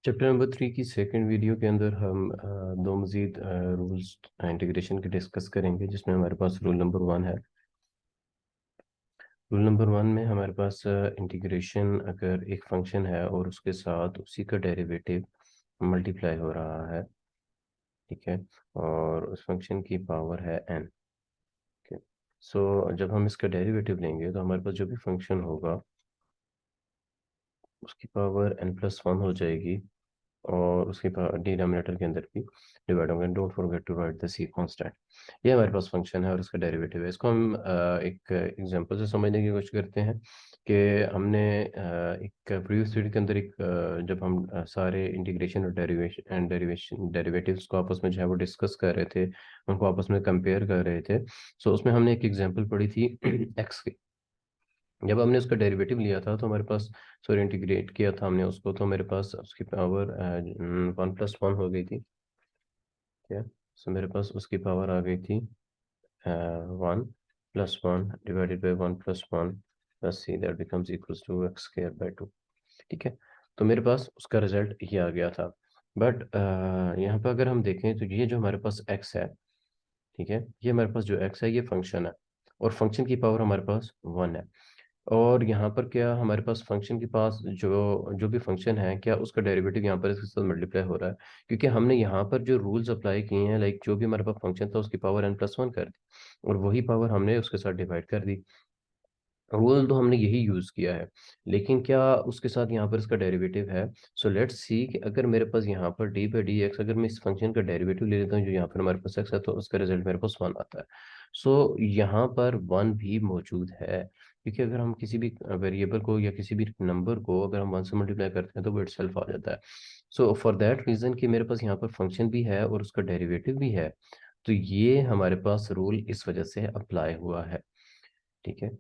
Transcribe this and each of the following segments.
Chapter number 3 की second video के अंदर हम दो मज़ीद रूल्स इंटीग्रेशन के डिस्कस करेंगे, जिसमें हमारे पास रूल नंबर 1 है। रूल नंबर 1 में हमारे पास इंटीग्रेशन, अगर एक फंक्शन है और उसके साथ उसी का डेरिवेटिव मल्टीप्लाई हो रहा है, ठीक है, और उस फंक्शन की पावर है n। सो जब हम इसका डेरिवेटिव लेंगे तो हमारे पास जो भी फंक्शन होगा उसकी पावर n+1 हो जाएगी, और उसके डिनोमिनेटर के अंदर भी डिवाइड होंगे। Don't forget to write the C constant. ये हमारे पास फंक्शन है और इसका डेरिवेटिव है। इसको हम एक एग्जांपल से समझने की कोशिश करते हैं कि हमने एक प्रीवियस वीडियो के अंदर जब हम सारे इंटीग्रेशन और डेरिवेटिव्स को आपस में जो है वो डिस्कस कर रहे थे, उनको आपस में कंपेयर कर रहे थे। सो उसमें हमने एक एग्जांपल पढ़ी थी एक्स की। जब हमने उसका डेरिवेटिव लिया था तो हमारे पास, सॉरी, इंटीग्रेट किया था हमने उसको, तो मेरे पास उसकी पावर 1+1 हो गई थी। क्या? सो मेरे पास उसकी पावर आ गई थी 1+1 divided by 1+1 plus C, that becomes equals to x²/2। ठीक है, तो मेरे पास उसका रिजल्ट ये आ गया था। बट यहाँ पर अगर हम देखें तो ये जो हमारे पास x है, ठीक है, ये हमारे पास जो x है ये फंक्शन है, और फंक्शन की पावर हमारे पास 1 है। और यहाँ पर क्या हमारे पास फंक्शन के पास जो जो भी फंक्शन है, क्या उसका डेरिवेटिव यहाँ पर इसके साथ मल्टीप्लाई हो रहा है? क्योंकि हमने यहाँ पर जो रूल्स अप्लाई किए हैं, लाइक जो भी हमारे पास फंक्शन था उसकी पावर n+1 कर दी, और वही पावर हमने उसके साथ डिवाइड कर दी। रूल तो हमने यही यूज़ किया है, लेकिन क्या उसके साथ यहाँ पर इसका डेरिवेटिव है? सो लेट्स सी कि अगर मेरे पास यहाँ पर d/dx, अगर मैं इस फंक्शन का डेरिवेटिव ले लेता हूँ जो यहाँ पर हमारे पास x है, तो उसका रिजल्ट मेरे पास 1 आता है। सो यहाँ पर 1 भी मौजूद है, क्योंकि अगर हम किसी भी वेरिएबल को या किसी भी नंबर को अगर हम 1 से मल्टीप्लाई करते हैं तो वो इटसेल्फ आ जाता है। सो फॉर दैट रीज़न कि मेरे पास यहाँ पर फंक्शन भी है और उसका डेरिवेटिव भी है, तो ये हमारे पास रूल इस वजह से अप्लाई हुआ है। ठीक है,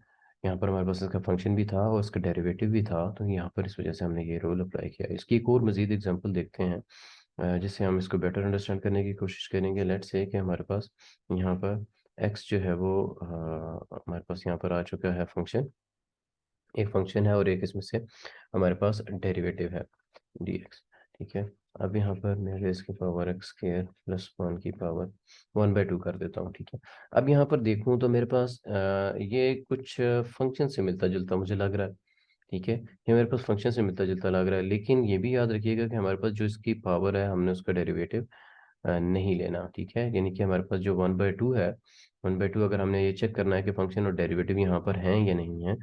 यहाँ पर हमारे पास इसका फंक्शन भी था और इसका डेरिवेटिव भी था, तो यहाँ पर इस वजह से हमने ये रूल अप्लाई किया। इसकी एक और मज़ीद एग्जांपल देखते हैं, जिससे हम इसको बेटर अंडरस्टैंड करने की कोशिश करेंगे। लेट्स से कि हमारे पास यहाँ पर x जो है वो हमारे पास यहाँ पर आ चुका है फंक्शन, एक फंक्शन है और एक इसमें से हमारे पास डेरिवेटिव है dx। ठीक है, अब यहाँ पर मैं इसकी पावर x² + 1 की पावर 1/2 कर देता हूँ। ठीक है, अब यहाँ पर देखूँ तो मेरे पास ये कुछ फंक्शन से मिलता जुलता मुझे लग रहा है। ठीक है, ये मेरे पास फंक्शन से मिलता जुलता लग रहा है, लेकिन ये भी याद रखिएगा कि हमारे पास जो इसकी पावर है हमने उसका डेरिवेटिव नहीं लेना। ठीक है, यानी कि हमारे पास जो 1/2 है, 1/2 अगर हमने ये चेक करना है कि फंक्शन और डेरिवेटिव यहाँ पर हैं या नहीं है,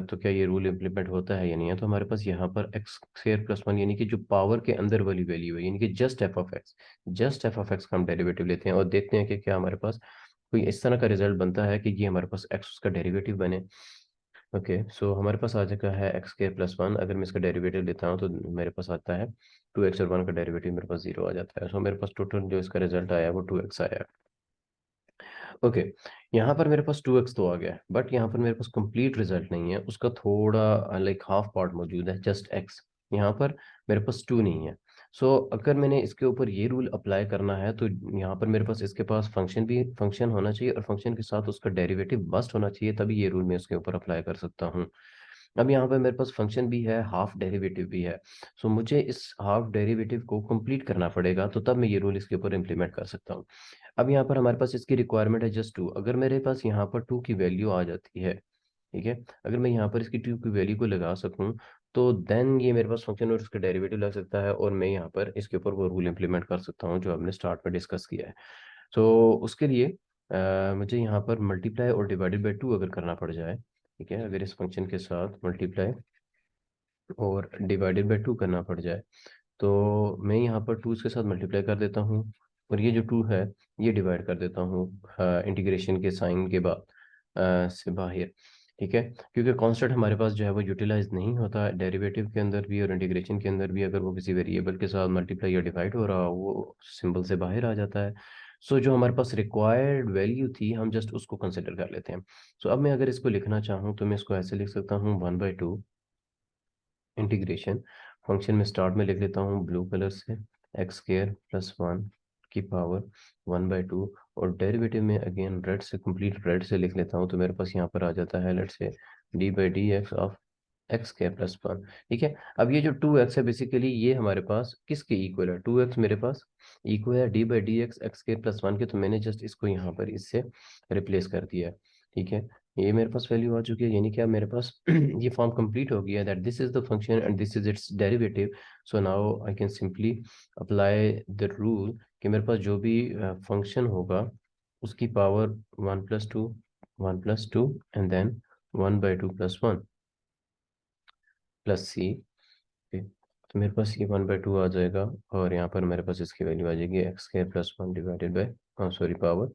तो क्या ये रूल इम्प्लीमेंट होता है या नहीं है, तो हमारे पास यहाँ पर x² + 1 यानी कि जो पावर के अंदर वाली वैल्यू है, यानी कि जस्ट f ऑफ x का हम डेरिवेटिव लेते हैं और देखते हैं कि क्या हमारे पास कोई इस तरह का रिजल्ट बनता है कि ये हमारे पास x उसका डेरिवेटिव बने। ओके, सो हमारे पास आ चुका है x² + 1। अगर मैं इसका डेरिवेटिव लेता हूँ तो मेरे पास आता है 2x, और 1 का डेरिवेटिव मेरे पास 0 आ जाता है। सो मेरे पास टोटल जो इसका रिजल्ट आया वो 2x आया। ओके, यहाँ पर मेरे पास 2x तो आ गया, बट यहाँ पर मेरे पास कंप्लीट रिजल्ट नहीं है, उसका थोड़ा लाइक हाफ पार्ट मौजूद है, जस्ट x। यहाँ पर मेरे पास 2 नहीं है। सो अगर मैंने इसके ऊपर ये रूल अप्लाई करना है तो यहाँ पर मेरे पास इसके पास फंक्शन भी फंक्शन होना चाहिए और फंक्शन के साथ उसका डेरिवेटिव मस्ट होना चाहिए, तभी ये रूल मैं इसके ऊपर अप्लाई कर सकता हूँ। अब यहाँ पे मेरे पास फंक्शन भी है, हाफ डेरिवेटिव भी है। सो मुझे इस हाफ डेरिवेटिव को कंप्लीट करना पड़ेगा, तो तब मैं ये रूल इसके ऊपर इम्प्लीमेंट कर सकता हूँ। अब यहाँ पर हमारे पास इसकी रिक्वायरमेंट है जस्ट 2। अगर मेरे पास यहाँ पर 2 की वैल्यू आ जाती है, ठीक है, अगर मैं यहाँ पर इसकी 2 की वैल्यू को लगा सकूँ, तो देन ये मेरे पास फंक्शन और उसका डेरिवेटिव लग सकता है, और मैं यहाँ पर इसके ऊपर वो रूल इम्प्लीमेंट कर सकता हूँ जो हमने स्टार्ट में डिस्कस किया है। सो उसके लिए मुझे यहाँ पर मल्टीप्लाई और डिवाइडेड बाई 2 अगर करना पड़ जाए, ठीक है, अगर इस फंक्शन के साथ मल्टीप्लाई और डिवाइडेड बाई 2 करना पड़ जाए, तो मैं यहाँ पर 2 के साथ मल्टीप्लाई कर देता हूँ, और ये जो 2 है ये डिवाइड कर देता हूँ इंटीग्रेशन के साइन के बाद से बाहर। ठीक है, क्योंकि कांस्टेंट हमारे पास जो है वो यूटिलाइज नहीं होता डेरिवेटिव के अंदर भी और इंटीग्रेशन के अंदर भी। अगर वो किसी वेरिएबल के साथ मल्टीप्लाई या डिवाइड हो रहा हो, वो सिंबल से बाहर आ जाता है। सो जो हमारे पास रिक्वायर्ड वैल्यू थी हम जस्ट उसको कंसिडर कर लेते हैं। सो अब मैं अगर इसको लिखना चाहूँ तो मैं इसको ऐसे लिख सकता हूँ 1/2 इंटीग्रेशन, फंक्शन में स्टार्ट में लिख लेता हूँ ब्लू कलर से x² + 1 की पावर 1/2, और डेरिवेटिव में अगेन रेड से, कंप्लीट रेड से लिख लेता हूँ, तो मेरे पास यहाँ पर आ जाता है let's say d/dx of x square plus one. ठीक है, अब ये जो 2x है बेसिकली ये हमारे पास किसके इक्वल है, 2x मेरे पास इक्वल है D by D x x square plus one के, तो मैंने जस्ट इसको यहाँ पर इससे रिप्लेस कर दिया है। ठीक है, ये मेरे पास वैल्यू आ चुकी है, यानी कि अब मेरे पास ये फॉर्म कंप्लीट हो गया that this is the function and this is it's derivative. So now I can simply apply the rule कि मेरे पास जो भी फंक्शन होगा उसकी पावर 1 + 2 1 + 2 एंड देन 1/2 + 1 प्लस सी। तो मेरे पास ये 1/2 आ जाएगा, और यहाँ पर मेरे पास इसकी वैल्यू आ जाएगी x square plus one divided by sorry power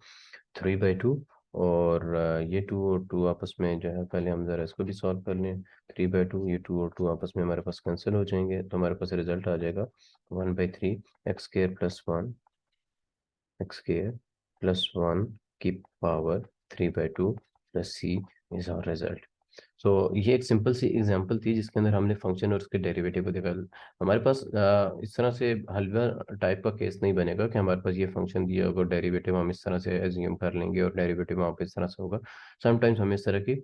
3/2। और ये 2 और 2 आपस में जो है, पहले हम ज़रा इसको भी सॉल्व कर लें। 3/2, ये 2 और 2 आपस में हमारे पास कैंसिल हो जाएंगे, तो हमारे पास रिजल्ट आ जाएगा 1/3 x square plus one x square plus one की power 3/2 plus c is our result. So ये एक सिंपल सी एग्जांपल थी जिसके अंदर हमने फंक्शन और उसके डेरिवेटिव को देखा। हमारे पास इस तरह से हलवा टाइप का केस नहीं बनेगा कि हमारे पास ये फंक्शन दिया होगा, डेरिवेटिव हम इस तरह से एज्यूम कर लेंगे और डेरिवेटिव वहाँ पे इस तरह से होगा। समटाइम्स हमें इस तरह की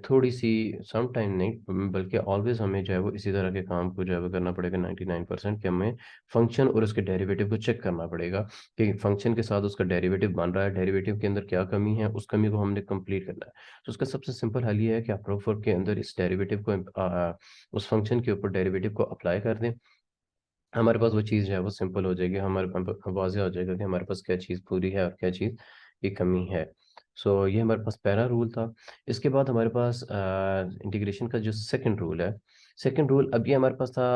थोड़ी सी, समटाइम नहीं बल्कि ऑलवेज हमें जो है वो इसी तरह के काम को जो है वो करना पड़ेगा 99% कि हमें फंक्शन और उसके डेरिवेटिव को चेक करना पड़ेगा कि फंक्शन के साथ उसका डेरिवेटिव बन रहा है, डेरिवेटिव के अंदर क्या कमी है, उस कमी को हमने कंप्लीट करना है। तो उसका सबसे सिंपल हल ये है कि आप प्रूफ वर्क के अंदर इस डेरिवेटिव को उस फंक्शन के ऊपर डेरिवेटिव को अप्लाई कर दें। हमारे पास वो चीज़ जो है वो सिंपल हो जाएगी, हमारे वाज़ेह हो जाएगा कि हमारे पास क्या चीज़ पूरी है और क्या चीज़ की कमी है। सो ये हमारे पास पहला रूल था। इसके बाद हमारे पास इंटीग्रेशन का जो सेकंड रूल है, सेकंड रूल अब ये हमारे पास था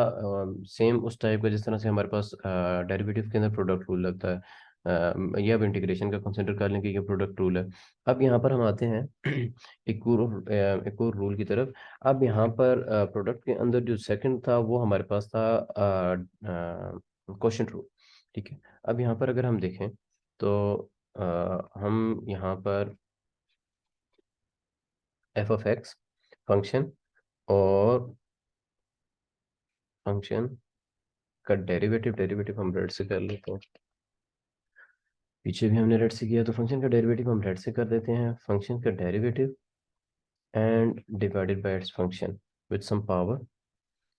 सेम उस टाइप का जिस तरह से हमारे पास डेरिवेटिव के अंदर प्रोडक्ट रूल लगता है। ये अब इंटीग्रेशन का कंसिडर कर लें कि ये प्रोडक्ट रूल है। अब यहाँ पर हम आते हैं एक और रूल की तरफ। अब यहाँ पर प्रोडक्ट के अंदर जो सेकंड था वो हमारे पास था क्वोशंट रूल। ठीक है, अब यहाँ पर अगर हम देखें तो हम यहाँ पर एफ ऑफ एक्स फंक्शन और फंक्शन का डेरिवेटिव, डेरिवेटिव हम रेड से कर लेते हैं, पीछे भी हमने रेड से किया, तो फंक्शन का डेरिवेटिव हम रेड से कर देते हैं। फंक्शन का derivative and divided by its function with some power.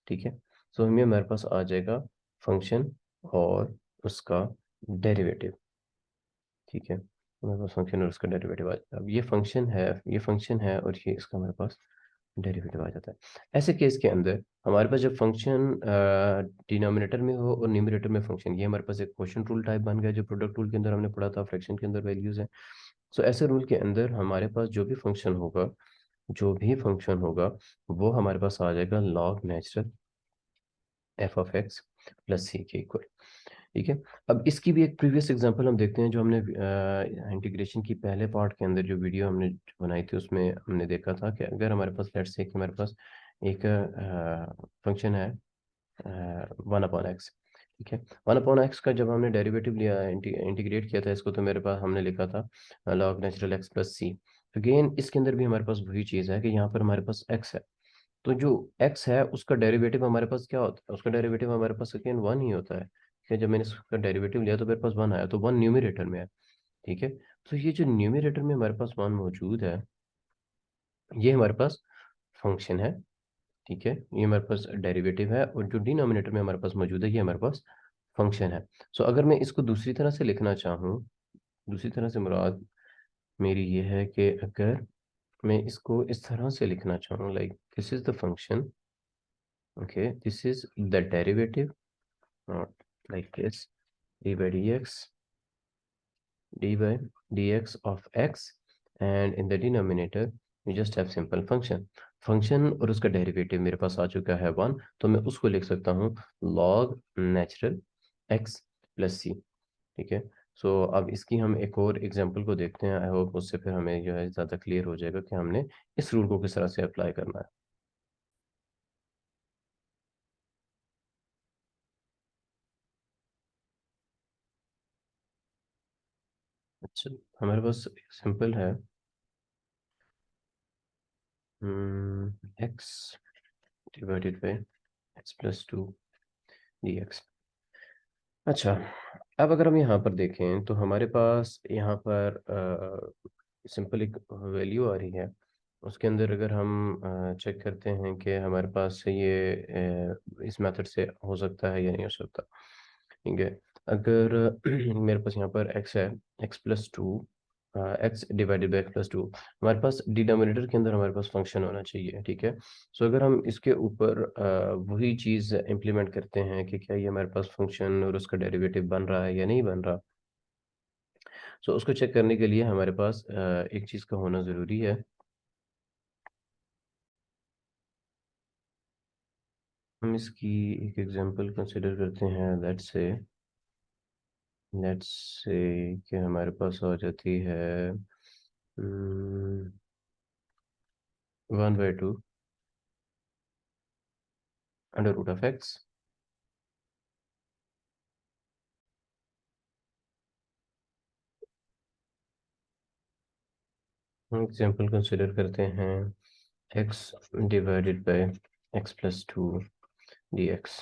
ठीक है, सो हमें हमारे पास आ जाएगा फंक्शन और उसका डेरिवेटिव। ठीक है, हमारे पास फंक्शन और उसका डेरिवेटिव आ जाता है। अब ये फंक्शन है, ये फंक्शन है और ये इसका हमारे पास डेरिवेटिव आ जाता है। ऐसे केस के अंदर हमारे पास जब फंक्शन डिनोमिनेटर में हो और न्यूमरेटर में फंक्शन, ये हमारे पास एक क्वोशंट रूल टाइप बन गया जो प्रोडक्ट रूल के अंदर हमने पढ़ा था, फ्रैक्शन के अंदर वैल्यूज है। सो ऐसे रूल के अंदर हमारे पास जो भी फंक्शन होगा, जो भी फंक्शन होगा वो हमारे पास आ जाएगा log natural f of x plus c के इक्वल। ठीक है, अब इसकी भी एक प्रीवियस एग्जांपल हम देखते हैं जो हमने इंटीग्रेशन की पहले पार्ट के अंदर जो वीडियो हमने बनाई थी उसमें हमने देखा था कि अगर हमारे पास लेट्स से कि हमारे पास एक फंक्शन है 1/x। ठीक है, 1/x का जब हमने डेरिवेटिव लिया, इंटीग्रेट किया था इसको, तो मेरे पास हमने लिखा था लॉग नेचुरल एक्स प्लस सी। अगेन इसके अंदर भी हमारे पास वही चीज़ है कि यहाँ पर हमारे पास x है, तो जो x है उसका डेरिवेटिव हमारे पास क्या होता है, उसका डेरिवेटिव हमारे पास अगेन वन ही होता है। कि जब मैंने उसका डेरिवेटिव लिया तो मेरे पास वन आया, तो वन न्यूमरेटर में है। ठीक है, तो ये जो न्यूमरेटर में हमारे पास वन मौजूद है ये हमारे पास फंक्शन है। ठीक है, ये हमारे पास डेरिवेटिव है, और जो डिनोमिनेटर में हमारे पास मौजूद है ये हमारे पास फंक्शन है। सो अगर मैं इसको दूसरी तरह से लिखना चाहूँ, दूसरी तरह से मुराद मेरी ये है कि अगर मैं इसको इस तरह से लिखना चाहूँ, like this is the function, okay this is the derivative, not like this, d by dx, d by dx of x, and in the denominator we just have simple function। Function और उसका derivative मेरे पास आ चुका है one, तो मैं उसको लिख सकता हूँ log नेचुरल x प्लस सी। ठीक है, सो अब इसकी हम एक और एग्जांपल को देखते हैं, आई होप उससे फिर हमें जो है ज़्यादा क्लियर हो जाएगा कि हमने इस रूल को किस तरह से अप्लाई करना है। अच्छा, हमारे पास सिंपल है x divided by x plus two D x. अच्छा, अब अगर हम यहाँ पर देखें तो हमारे पास यहाँ पर सिंपल एक वैल्यू आ रही है उसके अंदर अगर हम चेक करते हैं कि हमारे पास ये इस मेथड से हो सकता है या नहीं हो सकता। ठीक है, अगर मेरे पास यहाँ पर x है, x+2, x divided by x+2, हमारे पास डिनोमिनेटर के अंदर हमारे पास फंक्शन होना चाहिए। ठीक है, सो अगर हम इसके ऊपर वही चीज़ इम्प्लीमेंट करते हैं कि क्या ये हमारे पास फंक्शन और उसका डेरिवेटिव बन रहा है या नहीं बन रहा, सो उसको चेक करने के लिए हमारे पास एक चीज़ का होना ज़रूरी है। हम इसकी एक एग्जांपल कंसिडर करते हैं। लेट्स से कि हमारे पास हो जाती है 1/2 अंडर रूट ऑफ एक्स। हम एग्जांपल कंसिडर करते हैं x divided by x+2 dx।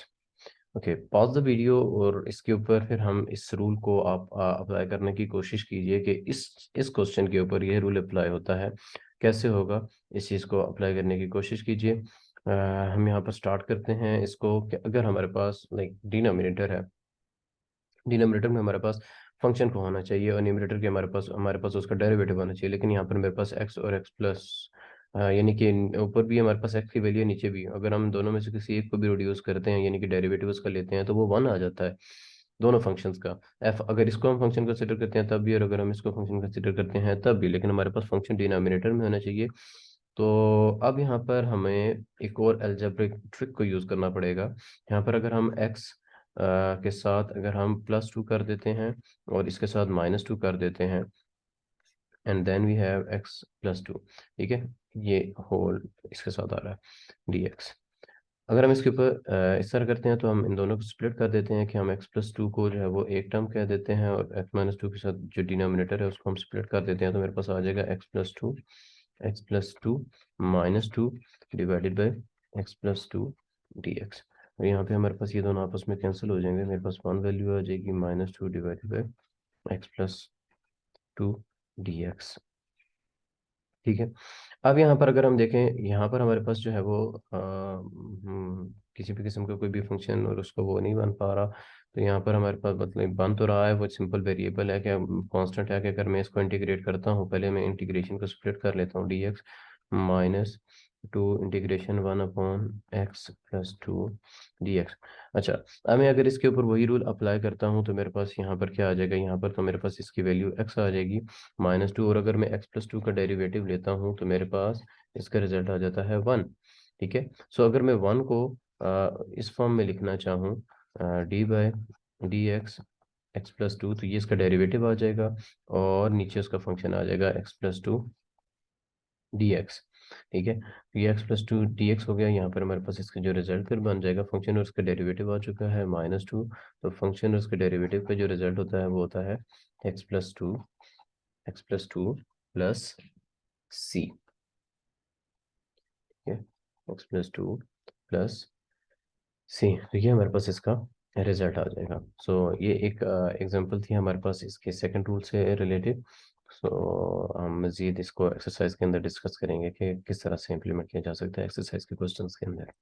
Okay, pause the video और इसके ऊपर फिर हम इस रूल को आप अप्लाई करने की कोशिश कीजिए कि इस क्वेश्चन के ऊपर ये रूल अप्लाई होता है, कैसे होगा, इस चीज़ को अप्लाई करने की कोशिश कीजिए। हम यहाँ पर स्टार्ट करते हैं इसको कि अगर हमारे पास लाइक डिनोमिनेटर है, डिनोमिनेटर में हमारे पास फंक्शन को होना चाहिए और न्यूमरेटर के हमारे पास उसका डेरिवेटिव होना चाहिए। लेकिन यहाँ पर मेरे पास x और x प्लस यानी कि ऊपर भी हमारे पास x की वैल्यू है, नीचे भी। अगर हम दोनों में से किसी एक को भी रिड्यूस करते हैं यानी कि डेरिवेटिव उसका लेते हैं तो वो 1 आ जाता है दोनों फंक्शंस का। f अगर इसको हम फंक्शन कंसिडर करते हैं तब भी, और अगर हम इसको फंक्शन कंसिडर करते हैं तब भी, लेकिन हमारे पास फंक्शन डिनोमिनेटर में होना चाहिए। तो अब यहाँ पर हमें एक और अलजेब्रिक ट्रिक को यूज़ करना पड़ेगा। यहाँ पर अगर हम x के साथ अगर हम +2 कर देते हैं और इसके साथ -2 कर देते हैं, and then we have x+2। ठीक है, ये होल इसके साथ आ रहा है dx। अगर हम इसके ऊपर इस तरह करते हैं तो हम इन दोनों को स्प्लिट कर देते हैं कि हम x+2 को जो है वो एक टर्म कह देते हैं और x-2 के साथ जो डिनोमिनेटर है उसको हम स्प्लिट कर देते हैं। तो मेरे पास आ जाएगा x+2 -2 divided by x+2 dx। और यहाँ पे हमारे पास ये दोनों आपस में कैंसिल हो जाएंगे, मेरे पास 1 वैल्यू आ जाएगी -2 डिवाइडेड बाई x+2 dx। ठीक है, अब यहाँ पर अगर हम देखें, यहाँ पर हमारे पास जो है वो किसी भी किस्म का कोई भी फंक्शन और उसको वो नहीं बन पा रहा। तो यहाँ पर हमारे पास मतलब बन तो रहा है, वो सिंपल वेरिएबल है क्या, कांस्टेंट है कि अगर मैं इसको इंटीग्रेट करता हूँ, पहले मैं इंटीग्रेशन को स्प्लिट कर लेता हूँ, dx -2 इंटीग्रेशन 1/x+2 dx। अच्छा, अब मैं अगर इसके ऊपर वही रूल अप्लाई करता हूँ तो मेरे पास यहाँ पर क्या आ जाएगा, यहाँ पर तो मेरे पास इसकी वैल्यू x आ जाएगी -2, और अगर मैं x+2 का डेरिवेटिव लेता हूँ तो मेरे पास इसका रिजल्ट आ जाता है 1। ठीक है, सो अगर मैं 1 को इस फॉर्म में लिखना चाहूँ, d/dx x+2, तो ये इसका डेरिवेटिव आ जाएगा और नीचे उसका फंक्शन आ जाएगा x+2 dx। ठीक है, तो ये x+2 dx हो गया। यहाँ पर हमारे पास इसका जो रिजल्ट फिर बन जाएगा, फंक्शन और उसका डेरिवेटिव आ चुका है -2, तो फंक्शन और उसके डेरिवेटिव का जो रिजल्ट होता है वो होता है x+2 प्लस c। ठीक है, x+2 प्लस सी, तो ये हमारे पास इसका रिजल्ट आ जाएगा। सो ये एक एग्जांपल थी हमारे पास इसके सेकंड रूल से रिलेटेड। सो हम मज़ीद इसको एक्सरसाइज के अंदर डिस्कस करेंगे कि किस तरह से इम्प्लीमेंट किया जा सकता है एक्सरसाइज के क्वेश्चंस के अंदर।